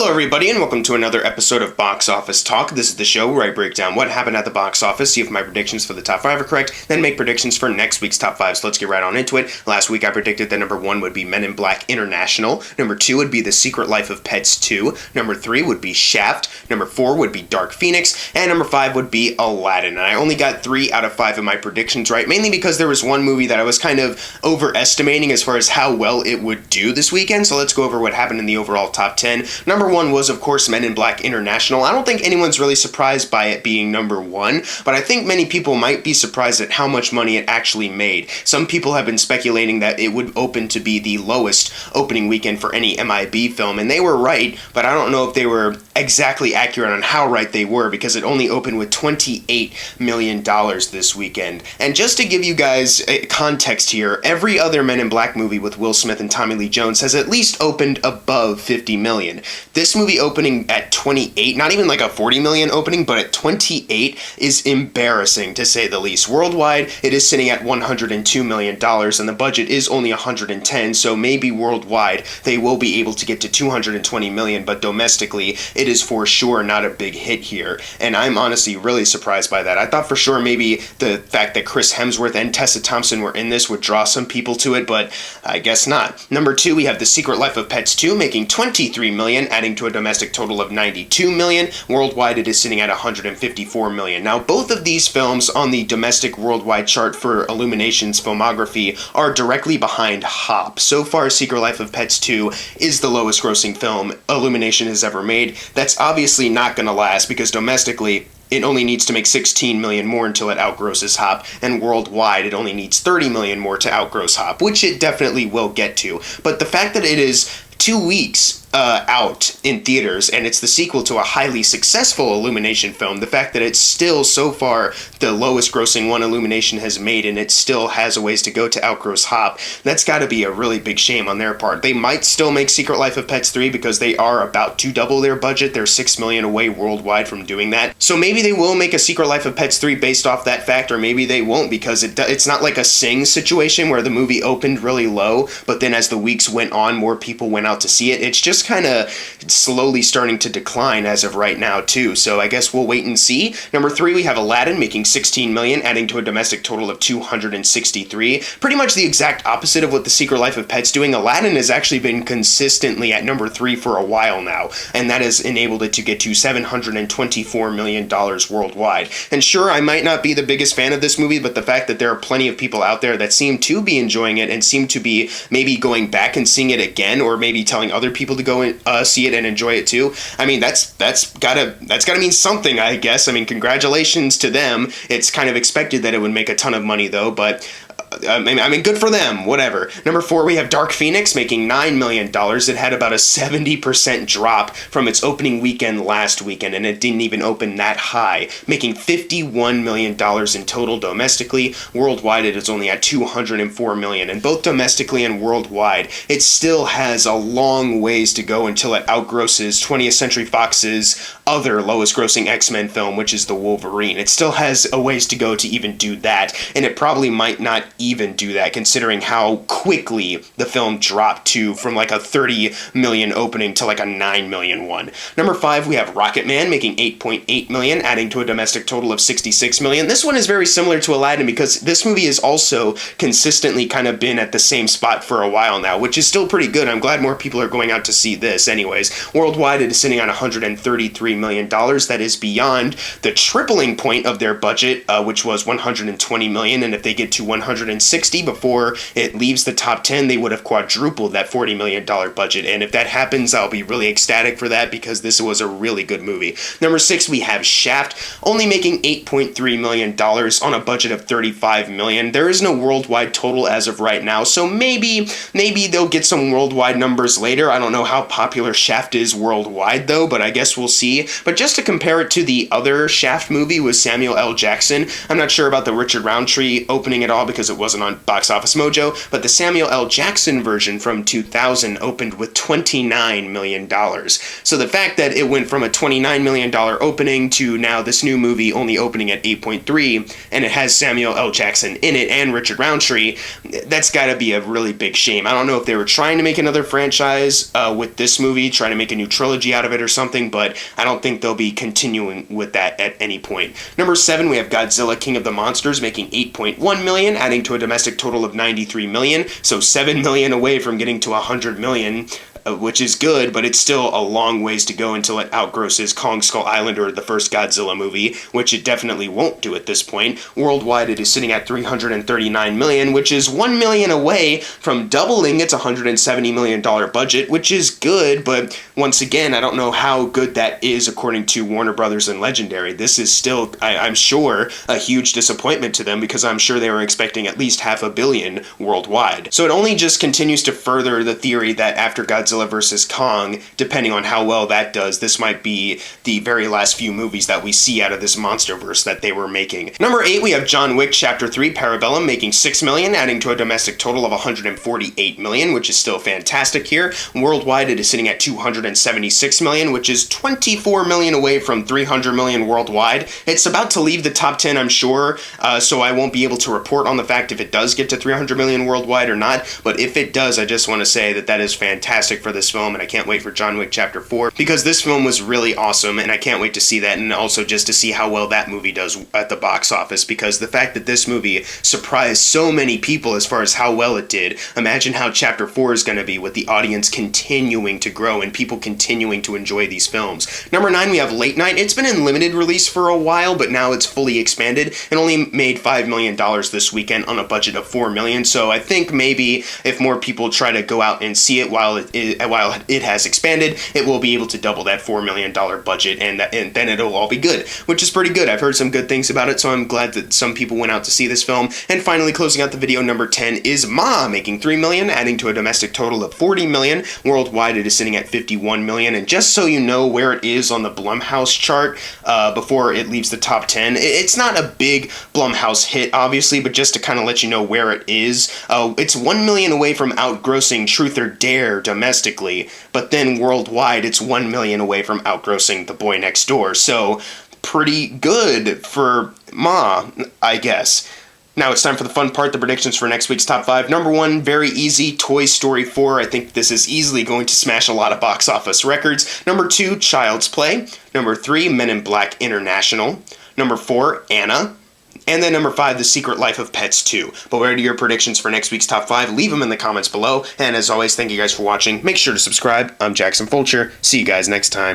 Hello everybody and welcome to another episode of Box Office Talk. This is the show where I break down what happened at the box office, see if my predictions for the top 5 are correct, then make predictions for next week's top 5. So let's get right on into it. Last week I predicted that number 1 would be Men in Black International, number 2 would be The Secret Life of Pets 2, number 3 would be Shaft, number 4 would be Dark Phoenix, and number 5 would be Aladdin. And I only got 3 out of 5 of my predictions right, mainly because there was one movie that I was kind of overestimating as far as how well it would do this weekend. So let's go over what happened in the overall top 10. Number 1 was, of course, Men in Black International. I don't think anyone's really surprised by it being number 1, but I think many people might be surprised at how much money it actually made. Some people have been speculating that it would open to be the lowest opening weekend for any MIB film, and they were right, but I don't know if they were exactly accurate on how right they were, because it only opened with $28 million this weekend. And just to give you guys context here, every other Men in Black movie with Will Smith and Tommy Lee Jones has at least opened above $50 million. This movie opening at 28, not even like a 40 million opening, but at 28 is embarrassing to say the least. Worldwide, it is sitting at $102 million, and the budget is only 110, so maybe worldwide they will be able to get to 220 million, but domestically, it is for sure not a big hit here, and I'm honestly really surprised by that. I thought for sure maybe the fact that Chris Hemsworth and Tessa Thompson were in this would draw some people to it, but I guess not. Number 2, we have The Secret Life of Pets 2, making 23 million, adding to a domestic total of 92 million. Worldwide, it is sitting at 154 million. Now, both of these films on the domestic worldwide chart for Illumination's filmography are directly behind Hop. So far, Secret Life of Pets 2 is the lowest grossing film Illumination has ever made. That's obviously not going to last, because domestically, it only needs to make 16 million more until it outgrosses Hop, and worldwide it only needs 30 million more to outgross Hop, which it definitely will get to. But the fact that it is 2 weeks out in theaters, and it's the sequel to a highly successful Illumination film, the fact that it's still so far the lowest grossing one Illumination has made, and it still has a ways to go to outgross Hop, that's got to be a really big shame on their part. They might still make Secret Life of Pets 3 because they are about to double their budget. They're 6 million away worldwide from doing that. So maybe they will make a Secret Life of Pets 3 based off that fact, or maybe they won't, because it's not like a Sing situation where the movie opened really low, but then as the weeks went on, more people went out to see it. It's just kind of slowly starting to decline as of right now too, so I guess we'll wait and see. Number 3, we have Aladdin making 16 million, adding to a domestic total of 263. Pretty much the exact opposite of what The Secret Life of Pets doing. Aladdin has actually been consistently at number 3 for a while now, and that has enabled it to get to $724 million worldwide. And sure, I might not be the biggest fan of this movie, but the fact that there are plenty of people out there that seem to be enjoying it and seem to be maybe going back and seeing it again, or maybe telling other people to go and see it and enjoy it too. I mean, that's gotta mean something, I guess. I mean, congratulations to them. It's kind of expected that it would make a ton of money though, but I mean, good for them, whatever. Number 4, we have Dark Phoenix making $9 million. It had about a 70% drop from its opening weekend last weekend, and it didn't even open that high, making $51 million in total domestically. Worldwide, it is only at $204 million, and both domestically and worldwide, it still has a long ways to go until it outgrosses 20th Century Fox's other lowest grossing X-Men film, which is The Wolverine. It still has a ways to go to even do that, and it probably might not even do that, considering how quickly the film dropped from like a 30 million opening to like a 9 million one. Number 5, we have Rocketman making 8.8 million, adding to a domestic total of 66 million. This one is very similar to Aladdin because this movie has also consistently kind of been at the same spot for a while now, which is still pretty good. I'm glad more people are going out to see this anyways. Worldwide, it is sitting on $133 million. That is beyond the tripling point of their budget, which was $120 million, and if they get to 160 before it leaves the top 10, they would have quadrupled that $40 million budget, and if that happens, I'll be really ecstatic for that because this was a really good movie. Number 6, we have Shaft, only making $8.3 million on a budget of $35 million. There is no worldwide total as of right now, so maybe they'll get some worldwide numbers later. I don't know how popular Shaft is worldwide though, but I guess we'll see. But just to compare it to the other Shaft movie with Samuel L. Jackson, I'm not sure about the Richard Roundtree opening at all because it it wasn't on Box Office Mojo, but the Samuel L. Jackson version from 2000 opened with $29 million. So the fact that it went from a $29 million opening to now this new movie only opening at 8.3, and it has Samuel L. Jackson in it and Richard Roundtree, that's got to be a really big shame. I don't know if they were trying to make another franchise with this movie, trying to make a new trilogy out of it or something, but I don't think they'll be continuing with that at any point. Number 7, we have Godzilla King of the Monsters making $8.1 million, adding to a domestic total of $93 million, so $7 million away from getting to $100 million. Which is good, but it's still a long ways to go until it outgrosses Kong Skull Island or the first Godzilla movie, which it definitely won't do at this point. Worldwide, it is sitting at $339 million, which is $1 million away from doubling its $170 million budget, which is good, but once again, I don't know how good that is according to Warner Brothers and Legendary. This is still, I'm sure, a huge disappointment to them because I'm sure they were expecting at least $500 million worldwide. So it only just continues to further the theory that after Godzilla vs. Kong, depending on how well that does, this might be the very last few movies that we see out of this monsterverse that they were making. Number 8, we have John Wick Chapter 3 Parabellum making $6 million, adding to a domestic total of $148 million, which is still fantastic here. Worldwide, it is sitting at $276 million, which is $24 million away from $300 million worldwide. It's about to leave the top 10, I'm sure, so I won't be able to report on the fact if it does get to $300 million worldwide or not, but if it does, I just want to say that that is fantastic for this film, and I can't wait for John Wick Chapter 4, because this film was really awesome, and I can't wait to see that, and also just to see how well that movie does at the box office, because the fact that this movie surprised so many people as far as how well it did, imagine how Chapter 4 is going to be with the audience continuing to grow and people continuing to enjoy these films. Number 9, we have Late Night. It's been in limited release for a while, but now it's fully expanded, and only made $5 million this weekend on a budget of $4 million, so I think maybe if more people try to go out and see it while it has expanded, it will be able to double that $4 million budget, and then it'll all be good, which is pretty good. I've heard some good things about it, so I'm glad that some people went out to see this film. And finally, closing out the video, number 10 is Ma, making $3 million, adding to a domestic total of $40 million. Worldwide, it is sitting at $51 million, and just so you know where it is on the Blumhouse chart before it leaves the top 10, it's not a big Blumhouse hit, obviously, but just to kind of let you know where it is, it's $1 million away from outgrossing Truth or Dare domestically, but then worldwide it's $1 million away from outgrossing The Boy Next Door, so pretty good for Ma, I guess. Now it's time for the fun part, the predictions for next week's top 5. Number 1, very easy, Toy Story 4. I think this is easily going to smash a lot of box office records. Number 2, Child's Play. Number 3, Men in Black International. Number 4, Anna. And then number 5, The Secret Life of Pets 2. But what are your predictions for next week's top 5? Leave them in the comments below. And as always, thank you guys for watching. Make sure to subscribe. I'm Jackson Fulcher. See you guys next time.